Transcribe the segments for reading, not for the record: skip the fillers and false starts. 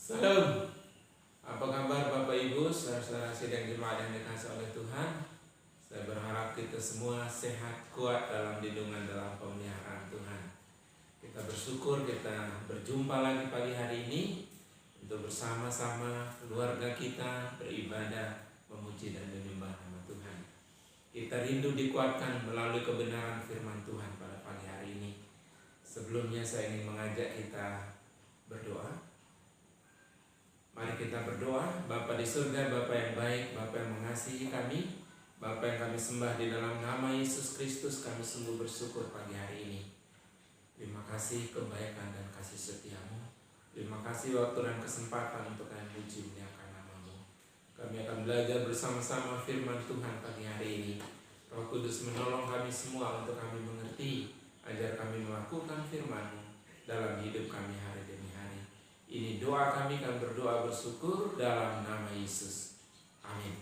Salam, apa kabar Bapak Ibu, saudara-saudara sidang jemaat yang dikasihi oleh Tuhan. Saya berharap kita semua sehat, kuat dalam lindungan, dalam pemeliharaan Tuhan. Kita bersyukur kita berjumpa lagi pagi hari ini untuk bersama-sama keluarga kita beribadah, memuji dan menyembah nama Tuhan. Kita rindu dikuatkan melalui kebenaran firman Tuhan pada pagi hari ini. Sebelumnya saya ingin mengajak kita berdoa. Mari kita berdoa. Bapa di surga, Bapa yang baik, Bapa yang mengasihi kami, Bapa yang kami sembah di dalam nama Yesus Kristus, kami sungguh bersyukur pagi hari ini. Terima kasih kebaikan dan kasih setiamu. Terima kasih waktu dan kesempatan untuk kami puji muliakan namamu. Kami akan belajar bersama-sama firman Tuhan pagi hari ini. Roh Kudus menolong kami semua untuk kami mengerti, agar kami melakukan firman-Mu dalam hidup kami hari demi hari. Ini doa kami berdoa bersyukur dalam nama Yesus. Amin.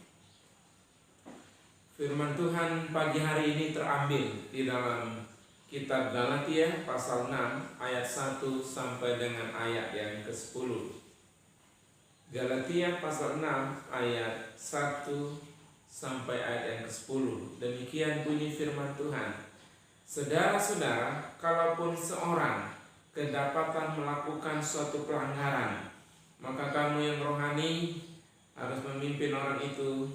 Firman Tuhan pagi hari ini terambil di dalam kitab Galatia pasal 6 ayat 1 sampai dengan ayat yang ke-10. Galatia pasal 6 ayat 1 sampai ayat yang ke-10. Demikian bunyi firman Tuhan. Saudara-saudara, kalaupun seorang kedapatan melakukan suatu pelanggaran, maka kamu yang rohani harus memimpin orang itu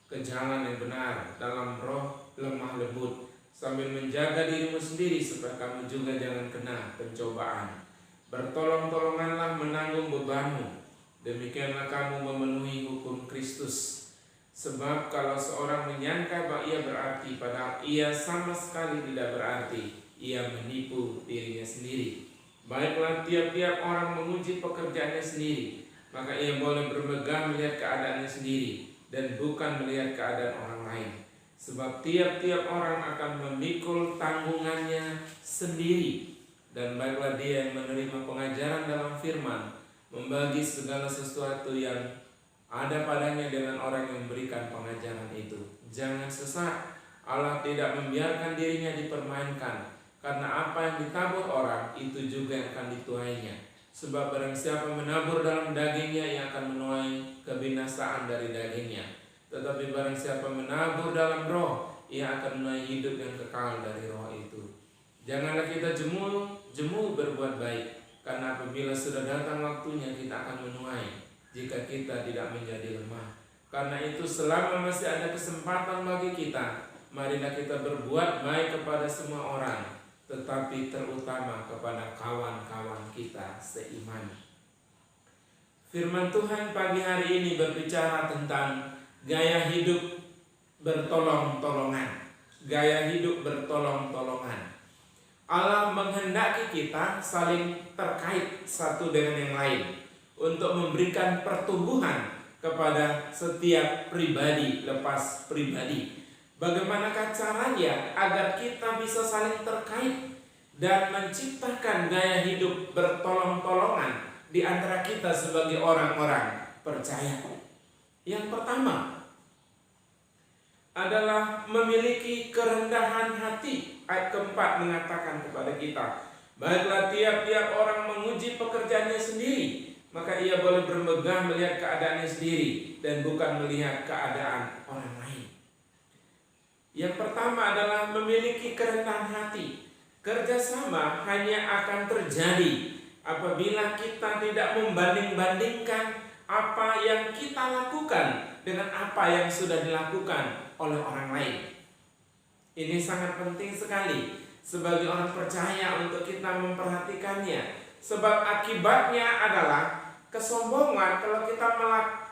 ke jalan yang benar dalam roh lemah lembut, sambil menjaga dirimu sendiri supaya kamu juga jangan kena pencobaan. Bertolong-tolonganlah menanggung bebanmu, demikianlah kamu memenuhi hukum Kristus. Sebab kalau seorang menyangka bahwa ia berarti, padahal ia sama sekali tidak berarti, ia menipu dirinya sendiri. Baiklah, tiap-tiap orang menguji pekerjaannya sendiri, maka ia boleh bermegah melihat keadaannya sendiri dan bukan melihat keadaan orang lain. Sebab tiap-tiap orang akan memikul tanggungannya sendiri. Dan baiklah dia yang menerima pengajaran dalam firman, membagi segala sesuatu yang ada padanya dengan orang yang memberikan pengajaran itu. Jangan sesat, Allah tidak membiarkan dirinya dipermainkan. Karena apa yang ditabur orang, itu juga yang akan dituainya. Sebab barang siapa menabur dalam dagingnya, ia akan menuai kebinasaan dari dagingnya. Tetapi barang siapa menabur dalam roh, ia akan menuai hidup yang kekal dari roh itu. Janganlah kita jemu berbuat baik, karena apabila sudah datang waktunya, kita akan menuai jika kita tidak menjadi lemah. Karena itu selama masih ada kesempatan bagi kita, marilah kita berbuat baik kepada semua orang, tetapi terutama kepada kawan-kawan kita seiman. Firman Tuhan pagi hari ini berbicara tentang gaya hidup bertolong-tolongan. Gaya hidup bertolong-tolongan. Allah menghendaki kita saling terkait satu dengan yang lain untuk memberikan pertumbuhan kepada setiap pribadi lepas pribadi. Bagaimanakah caranya agar kita bisa saling terkait dan menciptakan gaya hidup bertolong-tolongan di antara kita sebagai orang-orang percaya? Yang pertama adalah memiliki kerendahan hati. Ayat keempat mengatakan kepada kita, baiklah tiap-tiap orang menguji pekerjaannya sendiri, maka ia boleh bermegah melihat keadaannya sendiri dan bukan melihat keadaan orang lain. Yang pertama adalah memiliki kerendahan hati. Kerjasama hanya akan terjadi apabila kita tidak membanding-bandingkan apa yang kita lakukan dengan apa yang sudah dilakukan oleh orang lain. Ini sangat penting sekali sebagai orang percaya untuk kita memperhatikannya. Sebab akibatnya adalah kesombongan kalau kita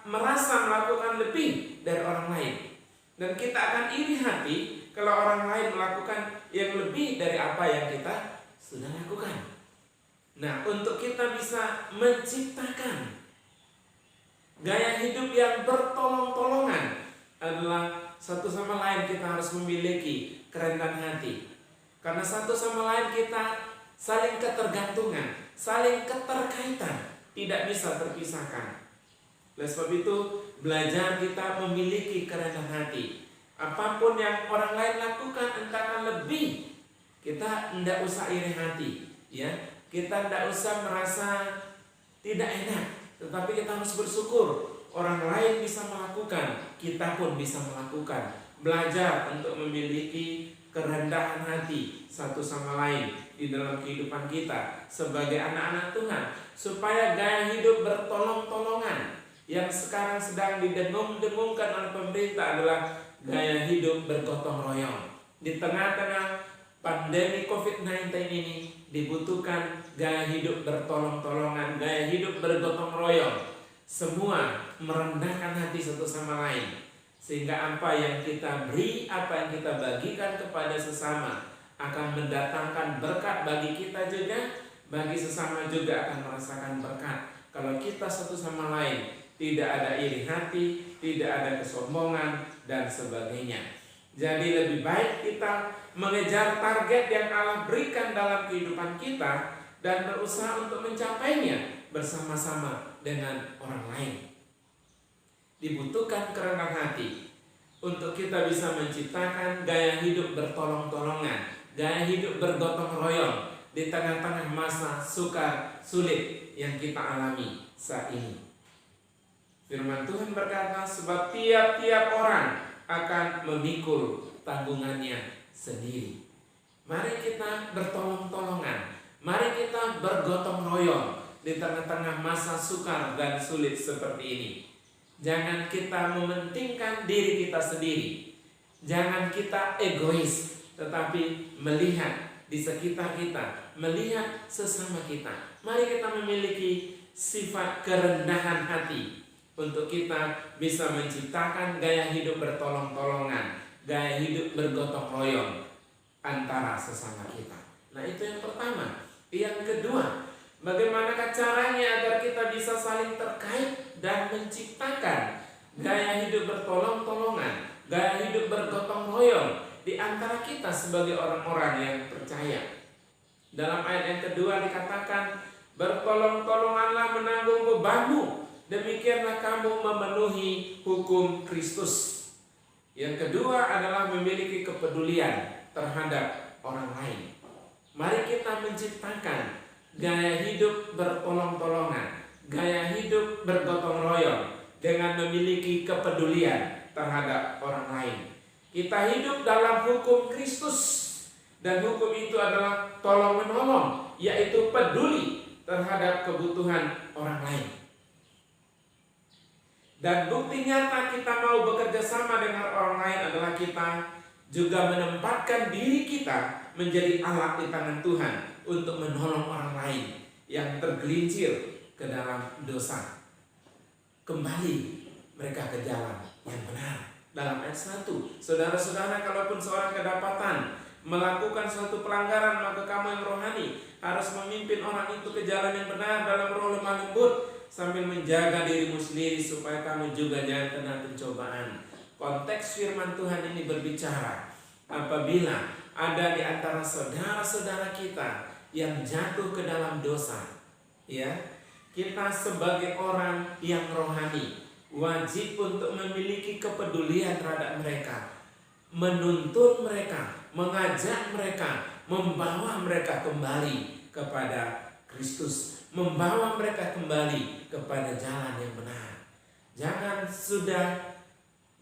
merasa melakukan lebih dari orang lain. Dan kita akan iri hati kalau orang lain melakukan yang lebih dari apa yang kita sudah lakukan. Nah, untuk kita bisa menciptakan gaya hidup yang bertolong-tolongan adalah satu sama lain kita harus memiliki kerendahan hati. Karena satu sama lain kita saling ketergantungan, saling keterkaitan, tidak bisa terpisahkan. Oleh sebab itu, belajar kita memiliki kerendahan hati. Apapun yang orang lain lakukan, entahkah lebih, kita tidak usah iri hati, ya. Kita tidak usah merasa tidak enak tetapi kita harus bersyukur. Orang lain bisa melakukan, kita pun bisa melakukan. Belajar untuk memiliki kerendahan hati satu sama lain di dalam kehidupan kita sebagai anak-anak Tuhan, supaya gaya hidup bertolong-tolongan yang sekarang sedang didengung-dengungkan oleh pemerintah adalah gaya hidup bergotong royong. Di tengah-tengah pandemi COVID-19 ini dibutuhkan gaya hidup bertolong-tolongan, gaya hidup bergotong royong. Semua merendahkan hati satu sama lain, sehingga apa yang kita beri, apa yang kita bagikan kepada sesama akan mendatangkan berkat bagi kita juga, bagi sesama juga akan merasakan berkat. Kalau kita satu sama lain tidak ada iri hati, tidak ada kesombongan dan sebagainya. Jadi lebih baik kita mengejar target yang Allah berikan dalam kehidupan kita dan berusaha untuk mencapainya bersama-sama dengan orang lain. Dibutuhkan kerendahan hati untuk kita bisa menciptakan gaya hidup bertolong-tolongan, gaya hidup bergotong royong di tengah-tengah masa sukar sulit yang kita alami saat ini. Firman Tuhan berkata, sebab tiap-tiap orang akan memikul tanggungannya sendiri. Mari kita bertolong-tolongan, mari kita bergotong royong di tengah-tengah masa sukar dan sulit seperti ini. Jangan kita mementingkan diri kita sendiri, jangan kita egois, tetapi melihat di sekitar kita, melihat sesama kita. Mari kita memiliki sifat kerendahan hati untuk kita bisa menciptakan gaya hidup bertolong-tolongan, gaya hidup bergotong royong antara sesama kita. Nah, itu yang pertama. Yang kedua, bagaimanakah caranya agar kita bisa saling terkait dan menciptakan gaya hidup bertolong-tolongan, gaya hidup bergotong royong di antara kita sebagai orang-orang yang percaya. Dalam ayat yang kedua dikatakan, bertolong-tolonganlah menanggung bebanmu, demikianlah kamu memenuhi hukum Kristus. Yang kedua adalah memiliki kepedulian terhadap orang lain. Mari kita menciptakan gaya hidup bertolong-tolongan, gaya hidup bergotong royong dengan memiliki kepedulian terhadap orang lain. Kita hidup dalam hukum Kristus, dan hukum itu adalah tolong-menolong, yaitu peduli terhadap kebutuhan orang lain. Dan bukti nyata kita mau bekerja sama dengan orang lain adalah kita juga menempatkan diri kita menjadi alat di tangan Tuhan untuk menolong orang lain yang tergelincir ke dalam dosa. Kembali mereka ke jalan yang benar. Dalam ayat 1, saudara-saudara, kalaupun seorang kedapatan melakukan suatu pelanggaran, maka kamu yang rohani harus memimpin orang itu ke jalan yang benar dalam roh lemah lembut, sambil menjaga dirimu sendiri supaya kamu juga jangan kena pencobaan. Konteks firman Tuhan ini berbicara apabila ada di antara saudara-saudara kita yang jatuh ke dalam dosa, ya, kita sebagai orang yang rohani wajib untuk memiliki kepedulian terhadap mereka, menuntun mereka, mengajak mereka, membawa mereka kembali kepada Kristus, membawa mereka kembali kepada jalan yang benar. Jangan sudah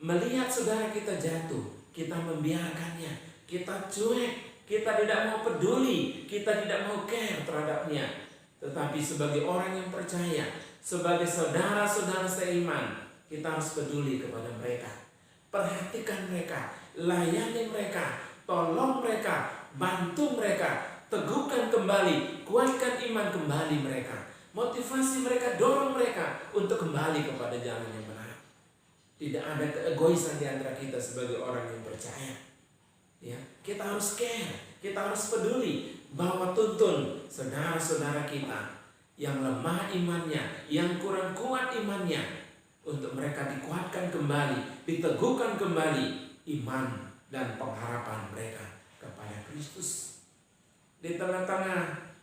melihat saudara kita jatuh, kita membiarkannya, kita cuek, kita tidak mau peduli, kita tidak mau care terhadapnya. Tetapi sebagai orang yang percaya, sebagai saudara-saudara seiman, kita harus peduli kepada mereka. Perhatikan mereka, layani mereka, tolong mereka, bantu mereka, teguhkan kembali, kuatkan iman kembali mereka, motivasi mereka, dorong mereka untuk kembali kepada jalan yang benar. Tidak ada keegoisan di antara kita sebagai orang yang percaya. Ya, kita harus care, kita harus peduli, bahwa tuntun saudara-saudara kita yang lemah imannya, yang kurang kuat imannya, untuk mereka dikuatkan kembali, diteguhkan kembali iman dan pengharapan mereka kepada Kristus. Di tengah-tengah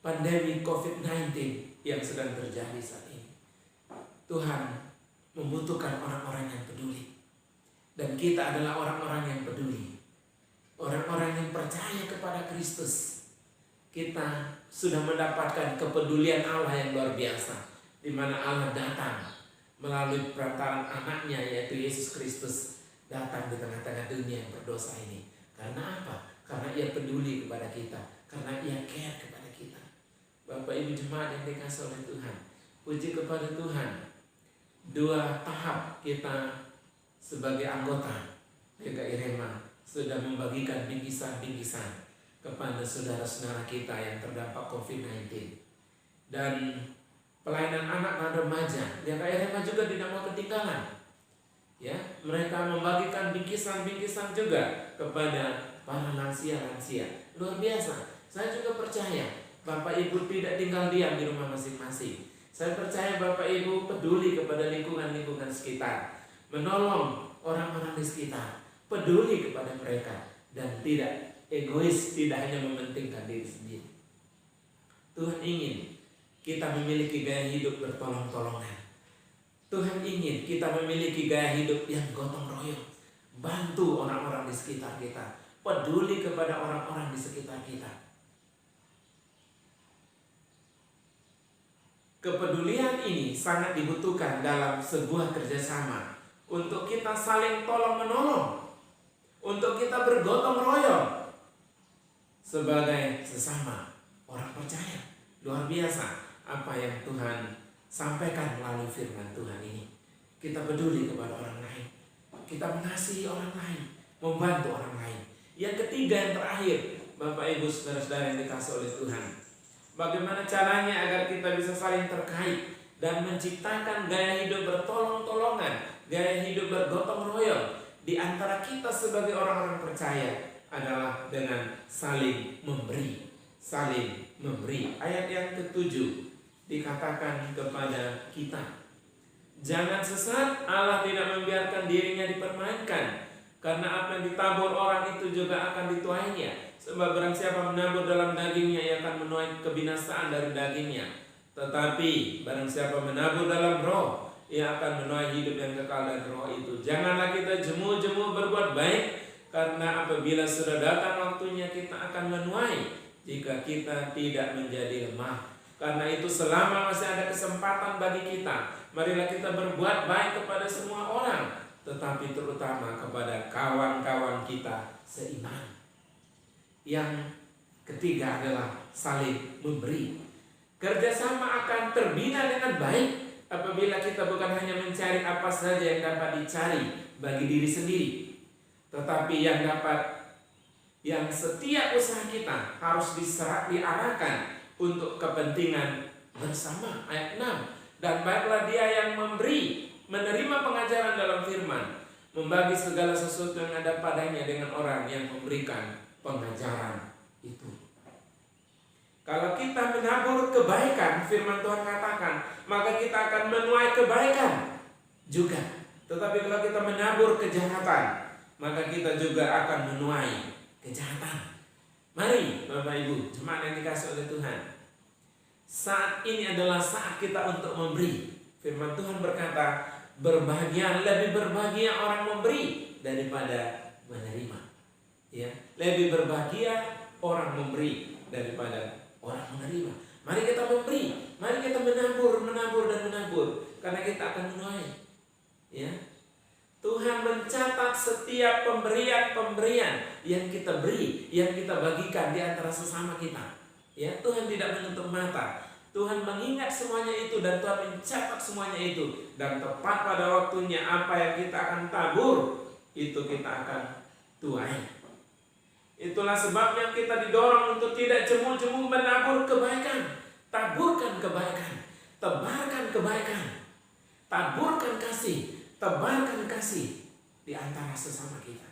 pandemi COVID-19 yang sedang terjadi saat ini, Tuhan membutuhkan orang-orang yang peduli. Dan kita adalah orang-orang yang peduli, orang-orang yang percaya kepada Kristus. Kita sudah mendapatkan kepedulian Allah yang luar biasa. di mana Allah datang melalui perantaran anaknya yaitu Yesus Kristus, datang di tengah-tengah dunia yang berdosa ini. Karena apa? Karena Ia peduli kepada kita, karena Ia care kepada kita. Bapak Ibu jemaat yang dikasihi oleh Tuhan, puji kepada Tuhan. 2 tahap kita sebagai anggota GKI Rema sudah membagikan bingkisan-bingkisan kepada saudara-saudara kita yang terdampak COVID-19. Dan pelayanan anak dan remaja, GKI Rema juga tidak mau ketinggalan. Ya, mereka membagikan bingkisan-bingkisan juga kepada para lansia-lansia. Luar biasa. Saya juga percaya Bapak Ibu tidak tinggal diam di rumah masing-masing. Saya percaya Bapak Ibu peduli kepada lingkungan-lingkungan sekitar, menolong orang-orang di sekitar, peduli kepada mereka, dan tidak egois, tidak hanya mementingkan diri sendiri. Tuhan ingin kita memiliki gaya hidup bertolong-tolongan. Tuhan ingin kita memiliki gaya hidup yang gotong royong, bantu orang-orang di sekitar kita, peduli kepada orang-orang di sekitar kita. Kepedulian ini sangat dibutuhkan dalam sebuah kerjasama untuk kita saling tolong-menolong, untuk kita bergotong royong sebagai sesama orang percaya. Luar biasa apa yang Tuhan sampaikan melalui firman Tuhan ini. Kita peduli kepada orang lain, kita mengasihi orang lain, membantu orang lain. Yang ketiga, yang terakhir, Bapak Ibu saudara-saudara yang dikasihi oleh Tuhan, bagaimana caranya agar kita bisa saling terkait dan menciptakan gaya hidup bertolong-tolongan, gaya hidup bergotong royong di antara kita sebagai orang-orang percaya adalah dengan saling memberi. Saling memberi. Ayat yang ke-7 dikatakan kepada kita, jangan sesat, Allah tidak membiarkan dirinya dipermainkan, karena apa yang ditabur orang itu juga akan dituainya. Sebab barang siapa menabur dalam dagingnya, ia akan menuai kebinasaan dari dagingnya. Tetapi barang siapa menabur dalam roh, ia akan menuai hidup yang kekal dari roh itu. Janganlah kita jemu-jemu berbuat baik, karena apabila sudah datang waktunya kita akan menuai, jika kita tidak menjadi lemah. Karena itu selama masih ada kesempatan bagi kita, marilah kita berbuat baik kepada semua orang, tetapi terutama kepada kawan-kawan kita seiman. Yang ketiga adalah saling memberi. Kerjasama akan terbina dengan baik apabila kita bukan hanya mencari apa saja yang dapat dicari bagi diri sendiri, tetapi yang setiap usaha kita harus diarahkan untuk kepentingan bersama. Ayat 6, dan baiklah dia yang memberi, menerima pengajaran dalam firman, membagi segala sesuatu yang ada padanya dengan orang yang memberikan pengajaran itu. Kalau kita menabur kebaikan, firman Tuhan katakan, maka kita akan menuai kebaikan juga. Tetapi kalau kita menabur kejahatan, maka kita juga akan menuai kejahatan. Mari Bapak Ibu jemaat yang dikasihi oleh Tuhan, saat ini adalah saat kita untuk memberi. Firman Tuhan berkata, berbahagia, lebih berbahagia orang memberi daripada menerima. Ya, lebih berbahagia orang memberi daripada orang menerima. Mari kita memberi, mari kita menabur dan menabur, karena kita akan menuai. Ya, Tuhan mencatat setiap pemberian yang kita beri, yang kita bagikan di antara sesama kita. Ya, Tuhan tidak menutup mata. Tuhan mengingat semuanya itu dan Tuhan mencatat semuanya itu, dan tepat pada waktunya apa yang kita akan tabur itu kita akan tuai. Itulah sebabnya kita didorong untuk tidak jemu-jemu menabur kebaikan. Taburkan kebaikan, tebarkan kebaikan, taburkan kasih, tebarkan kasih di antara sesama kita.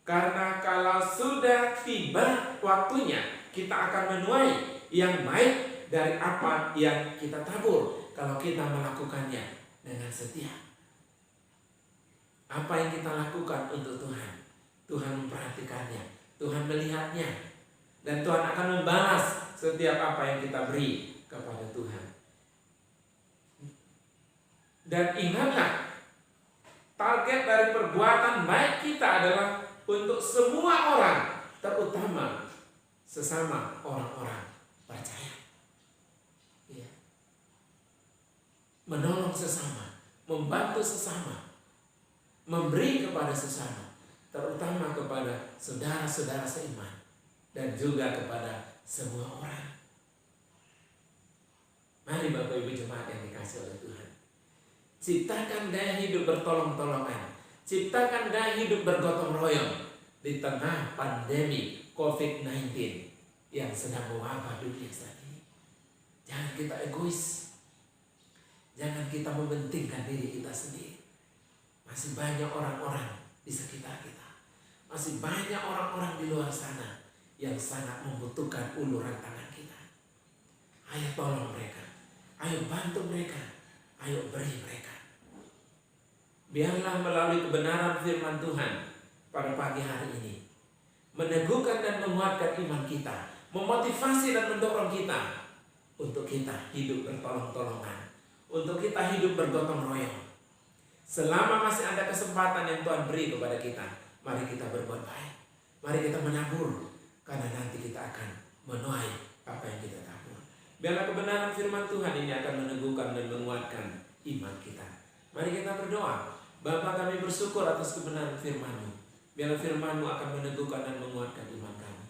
Karena kalau sudah tiba waktunya, kita akan menuai yang baik dari apa yang kita tabur kalau kita melakukannya dengan setia. Apa yang kita lakukan untuk Tuhan, Tuhan memperhatikannya, Tuhan melihatnya, dan Tuhan akan membalas setiap apa yang kita beri kepada Tuhan. Dan ingatlah, target dari perbuatan baik kita adalah untuk semua orang, terutama sesama orang-orang percaya. Ya. menolong sesama, membantu sesama, memberi kepada sesama, terutama kepada saudara-saudara seiman dan juga kepada semua orang. Mari Bapak Ibu jemaat yang dikasihi oleh Tuhan, ciptakan daya hidup bertolong-tolongan, ciptakan daya hidup bergotong royong di tengah pandemi COVID-19 yang sedang mewabah dunia saat ini. Jangan kita egois, jangan kita mementingkan diri kita sendiri. Masih banyak orang-orang di sekitar kita, masih banyak orang-orang di luar sana yang sangat membutuhkan uluran tangan kita. Ayo tolong mereka, ayo bantu mereka, ayo beri mereka. Biarlah melalui kebenaran firman Tuhan pada pagi hari ini meneguhkan dan menguatkan iman kita, memotivasi dan mendorong kita untuk kita hidup bertolong-tolongan, untuk kita hidup bergotong royong. Selama masih ada kesempatan yang Tuhan beri kepada kita, mari kita berbuat baik, mari kita menabur, karena nanti kita akan menuai apa yang kita tabur. Biarlah kebenaran firman Tuhan ini akan meneguhkan dan menguatkan iman kita. Mari kita berdoa. Bapa, kami bersyukur atas kebenaran firman-Mu. Biarlah firman-Mu akan meneguhkan dan menguatkan iman kami.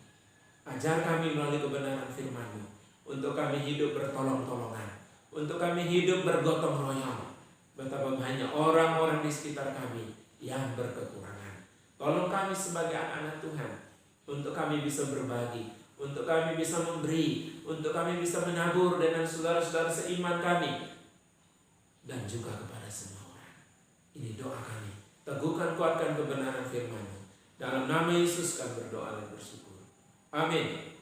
Ajar kami melalui kebenaran firman-Mu untuk kami hidup bertolong-tolongan, untuk kami hidup bergotong royong. Betapa banyak orang-orang di sekitar kami yang berkekurangan. Tolong kami sebagai anak-anak Tuhan, untuk kami bisa berbagi, untuk kami bisa memberi, untuk kami bisa menabur dengan saudara-saudara seiman kami, dan juga kepada semua orang. Ini doa kami. Teguhkan, kuatkan kebenaran firman-Mu. Dalam nama Yesus kami berdoa dan bersyukur. Amin.